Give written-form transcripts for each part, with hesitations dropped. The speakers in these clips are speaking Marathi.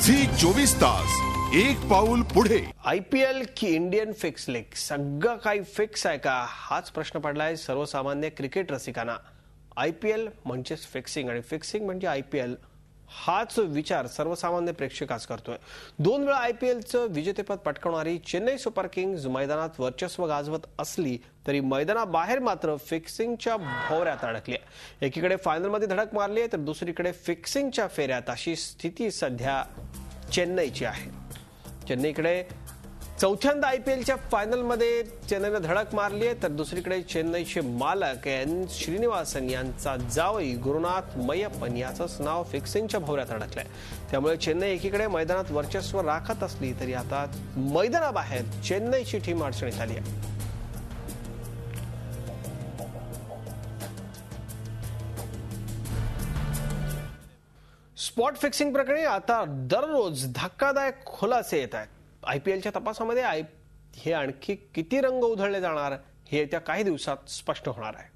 झी 24 तास एक पाऊल पुढे। IPL की इंडियन फिक्स लीग सगळं काही फिक्स आहे का हाच प्रश्न पडलाय सर्वसामान्य क्रिकेट रसिकांना। IPL म्हणजेच फिक्सिंग आणि फिक्सिंग म्हणजे IPL हाच विचार सर्वसामान्य प्रेक्षकाच करतोय। 2 वेळा IPLचं विजेतेपद पटकावणारी चेन्नई सुपर किंग्ज मैदानात वर्चस्व गाजवत असली तरी मैदानाबाहेर मात्र फिक्सिंगच्या भोवऱ्यात अडकली आहे। एकीकडे फायनलमध्ये धडक मारली आहे तर दुसरीकडे फिक्सिंगच्या फेऱ्यात अशी स्थिती सध्या चेन्नईची आहे। चेन्नईकडे चौथ्यांदा IPLच्या फायनलमध्ये चेन्नईने धडक मारली आहे तर दुसरीकडे चेन्नईचे मालक एन श्रीनिवासन यांचा जावई गुरुनाथ मय्यप्पन याचंच नाव फिक्सिंगच्या भोवऱ्यात अडकलंय। त्यामुळे चेन्नई एकीकडे मैदानात वर्चस्व राखत असली तरी आता मैदानाबाहेर चेन्नईची टीम अडचणीत आली आहे। स्पॉट फिक्सिंग प्रकरणी आता दररोज धक्कादायक खुलासे येत आहेत। IPLच्या तपासामध्ये हे आणखी किती रंग उधळले जाणार हे येत्या काही दिवसात स्पष्ट होणार आहे।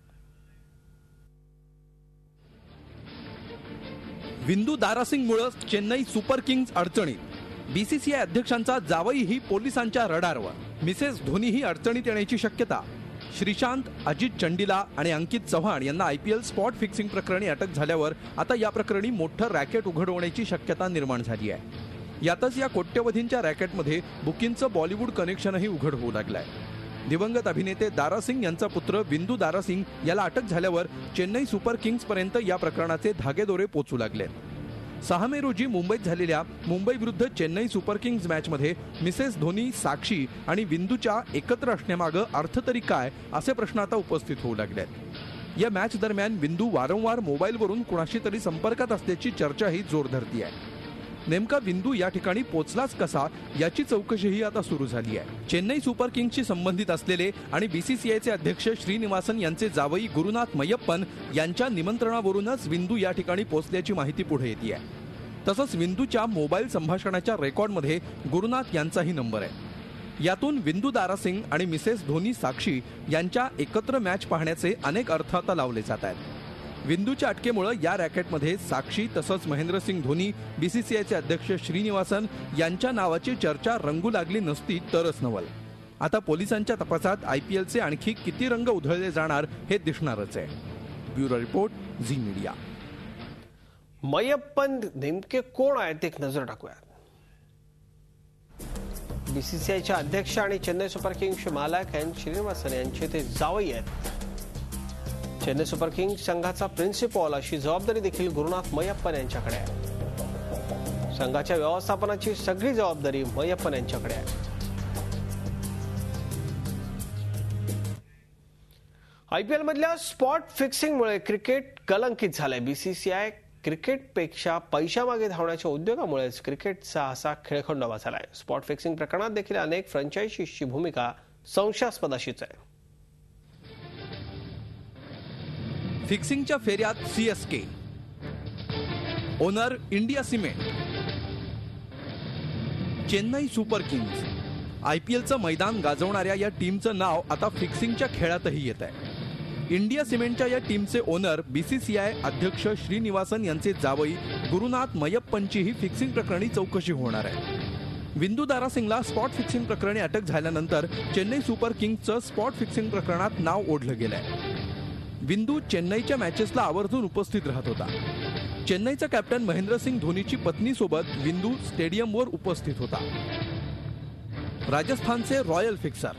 विंदू दारासिंगमुळे चेन्नई सुपर किंग्ज अडचणीत। BCCI अध्यक्षांचा जावईही पोलिसांच्या रडारवर। मिसेस धोनीही अडचणीत येण्याची शक्यता। श्रीशांत, अजित चंडीला आणि अंकित चव्हाण यांना IPL स्पॉट फिक्सिंग प्रकरणी अटक झाल्यावर आता या प्रकरणी मोठं रॅकेट उघड होण्याची शक्यता निर्माण झाली आहे। यातच या कोट्यवधींच्या रॅकेटमध्ये बुकिंगचं बॉलिवूड कनेक्शनही उघड होऊ लागलंय। दिवंगत अभिनेते दारासिंग यांचा पुत्र विंदू दारासिंग याला अटक झाल्यावर चेन्नई सुपर किंग्ज पर्यंत या प्रकरणाचे धागेदोरे पोचू लागलेत। 6 मे रोजी मुंबईत झालेल्या मुंबई विरुद्ध चेन्नई सुपर किंग्ज मॅचमध्ये मिसेस धोनी, साक्षी आणि विंदूच्या एकत्र असण्यामागे अर्थ तरी काय असे प्रश्न आता उपस्थित होऊ लागलेत। या मॅच दरम्यान विंदू वारंवार मोबाईलवरून कुणाशी तरी संपर्कात असल्याची चर्चाही जोर धरती आहे। नेमका विंदू या ठिकाणी पोचलाच कसा याची चौकशीही आता सुरू झाली आहे। चेन्नई सुपर किंग्जशी संबंधित असलेले आणि BCCIचे अध्यक्ष श्रीनिवासन यांचे जावई गुरुनाथ मय्यप्पन यांच्या निमंत्रणावरूनच विंदू या ठिकाणी पोहोचल्याची माहिती पुढे येते आहे। तसंच विंदूच्या मोबाईल संभाषणाच्या रेकॉर्डमध्ये गुरुनाथ यांचाही नंबर आहे। यातून विंदू दारासिंग आणि मिसेस धोनी साक्षी यांच्या एकत्र मॅच पाहण्याचे अनेक अर्थ आता लावले जात आहेत। विंदूच्या अटकेमुळे या रॅकेटमध्ये साक्षी तसंच महेंद्रसिंग धोनी, BCCIचे अध्यक्ष श्रीनिवासन यांच्या नावाची चर्चा रंगू लागली नसती तरच नवल। आता पोलिसांच्या तपासात IPLचे आणखी किती रंग उधळले जाणार हे दिसणारच आहे। Bureau report, Zee media. Meiyappan नेमके कोण आहेत एक नजर टाकूया। BCCIचे अध्यक्ष आणि चेन्नई सुपर किंग्सचे मालक एन श्रीनिवासन यांचे ते जावई आहेत। चेन्नई सुपर किंग्स संघाचा प्रिन्सिपॉल अशी जबाबदारी देखील गुरुनाथ मय्यप्पन यांच्याकडे आहे। संघाच्या व्यवस्थापनाची सगळी जबाबदारी मय्यप्पन यांच्याकडे आहे। IPL मधल्या स्पॉट फिक्सिंगमुळे क्रिकेट कलंकित झालंय। BCCI क्रिकेटपेक्षा पैशामागे धावण्याच्या उद्योगामुळेच क्रिकेटचा असा खेळखंडोबा झालाय। स्पॉट फिक्सिंग प्रकरणात देखील अनेक फ्रँचायझीची भूमिका संशयास्पद अशीच आहे। फिक्सिंगच्या फेऱ्यात CSK, ओनर इंडिया सिमेंट, चेन्नई सुपर किंग्ज। IPLचं मैदान गाजवणाऱ्या या टीमचं नाव आता फिक्सिंगच्या खेळातही येत आहे। इंडिया सिमेंटच्या या टीमचे ओनर BCCI अध्यक्ष श्रीनिवासन यांचे जावई गुरुनाथ मय्यप्पनचीही फिक्सिंग प्रकरणी चौकशी होणार आहे। विंदू दारासिंगला स्पॉट फिक्सिंग प्रकरणी अटक झाल्यानंतर चेन्नई सुपर किंग्जचं स्पॉट फिक्सिंग प्रकरणात नाव ओढलं गेलंय। विंदू चेन्नईच्या मॅचेसला आवर्जून उपस्थित राहत होता। चेन्नईचा कॅप्टन महेंद्रसिंग धोनीची पत्नीसोबत विंदू स्टेडियमवर उपस्थित होता। राजस्थानचे royal fixer,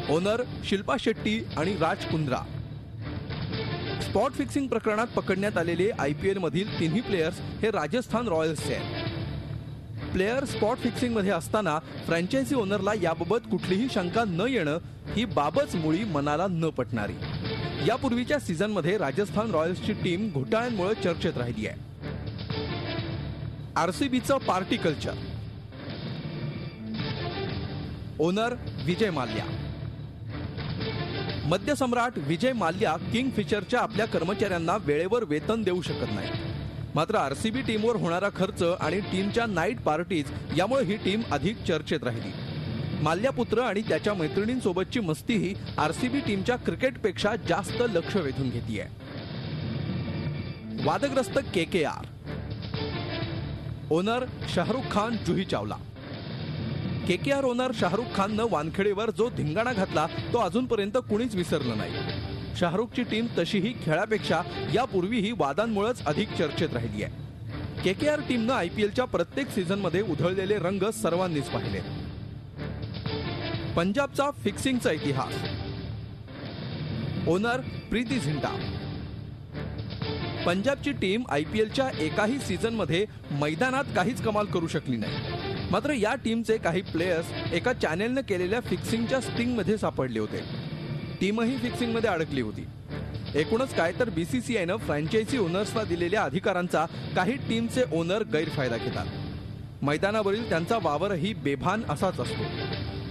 owner Shilpa Shetty आणि राज कुंद्रा। स्पॉट फिक्सिंग प्रकरणात पकडण्यात आलेले IPL मधील तिन्ही प्लेयर्स हे राजस्थान रॉयल्सचे आहेत। प्लेयर स्पॉट फिक्सिंग मध्ये असताना फ्रँचायझी ओनरला याबाबत कुठलीही शंका न येणं ही बाबच मुळी मनाला न पटणारी। यापूर्वीच्या सीझनमध्ये राजस्थान रॉयल्सची टीम घोटाळ्यांमुळे चर्चेत राहिली आहे। RCBचं party culture, owner Vijay Mallya. मद्यसम्राट Vijay Mallya किंगफिशरच्या आपल्या कर्मचाऱ्यांना वेळेवर वेतन देऊ शकत नाही। मात्र RCB टीमवर होणारा खर्च आणि टीमच्या नाईट पार्टीज यामुळे ही टीम अधिक चर्चेत राहिली। माल्यापुत्र आणि त्याच्या मैत्रिणींसोबतची मस्तीही RCB टीमच्या क्रिकेटपेक्षा जास्त लक्ष वेधून घेतीये। वादग्रस्त KKR, owner Shahrukh Khan, Juhi Chawla. KKR owner Shahrukh खाननं वानखेडेवर जो धिंगाणा घातला तो अजूनपर्यंत कुणीच विसरलं नाही. शाहरुखची टीम तशीही खेळापेक्षा यापूर्वीही वादांमुळेच अधिक चर्चेत राहिली आहे. KKR टीमनं IPLच्या प्रत्येक सीझनमध्ये उधळलेले रंग सर्वांनीच पाहिले. पंजाबचा फिक्सिंगचा इतिहास. ओनर प्रीती झिंटा. पंजाबची टीम IPLच्या एकाही सीझनमध्ये मैदानात काहीच कमाल करू शकली नाही. मात्र या टीमचे काही प्लेयर्स एका चॅनेलनं केलेल्या फिक्सिंगच्या स्टिंगमध्ये सापडले होते. टीमही फिक्सिंगमध्ये अडकली होती. एकूणच काय तर BCCIनं फ्रँचायझी ओनर्सला दिलेल्या अधिकारांचा काही टीमचे ओनर गैरफायदा घेतात. मैदानावरील त्यांचा वावरही बेभान असाच असतो.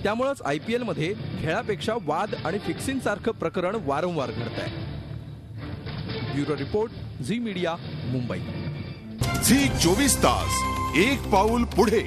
त्यामुळेच IPLमध्ये खेळापेक्षा वाद आणि फिक्सिंग सारखं प्रकरण वारंवार घडतंय. Bureau report, Zee media, Mumbai. Zee 24 तास, एक पाऊल पुढे.